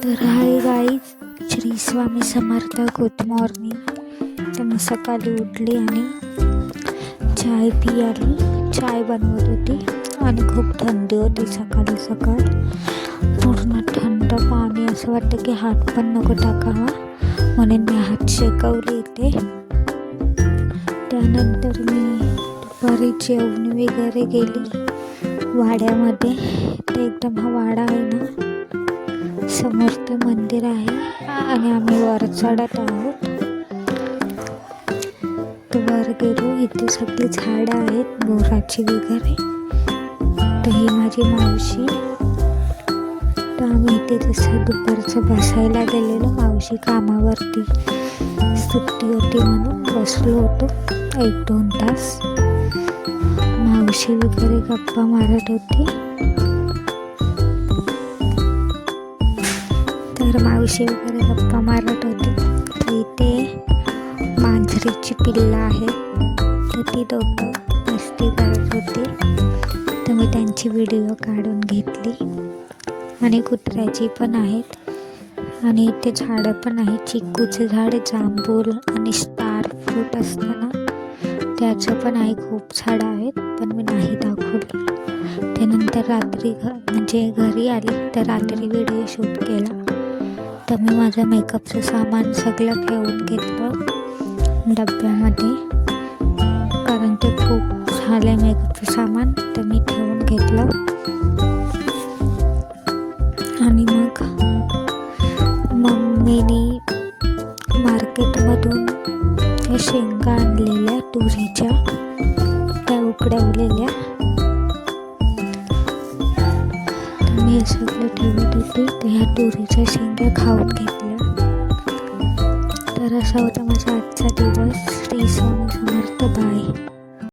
तर hi guys, Shri Swami Samarth. Good morning. तर मी सकाळी उठली आणि चाय पियाली. चाय बनवत होती आणि खूप थंडी होती. सकाळी सकाळ पूर्ण थंड पाणी, असं वाटतं की हात पण नको टाकावा, म्हणून मी हात शेकवले इथे. त्यानंतर मी दुपारी जेवण वगैरे गेली वाड्यामध्ये. ते एकदम हा वाडा आहे ना, समोर ते मंदिर आहे आणि आम्ही वर चढत आहोत. तर वर गेलो, इथे सगळी झाडं आहेत बोराची वगैरे. तर ही माझी मावशी. तर आम्ही इथे जसं दुपारचं बसायला गेलेलो, मावशी कामावरती सुट्टी होती म्हणून बसलो होतो 1-2 तास. मावशी वगैरे गप्पा मारत होती. तर मावशी वगैरे गप्पा मारत होती. तर इथे मांजरीची पिल्लं आहेत, तर ती दोघं मस्ती करत होती. तर मी त्यांची व्हिडिओ काढून घेतली. आणि कुत्र्याची पण आहेत आणि इथे झाडं पण आहेत. चिक्कूचं झाड, जांभूळ आणि स्टार फ्रूट असतं ना, त्याचं पण आहे. खूप झाडं आहेत, पण मी नाही दाखवली. त्यानंतर रात्री म्हणजे घरी आली तर रात्री व्हिडिओ शूट केला. तर मी माझं मेकअपचं सामान सगळं ठेवून घेतलं डब्यामध्ये, कारण ते खूप झालं मेकअपचं सामान. तर मी ठेवून घेतलं आणि मग मम्मीने मार्केटमधून त्या शेंगा आणलेल्या तुरीच्या, त्या उकडवलेल्या. मी हे सगळं ठेवत होती. तर ह्या तुरीच्या शेंगा खाऊन घेतल्या. तर असा होता माझा आजचा दिवस. श्री स्वामी समर्थ. बाय.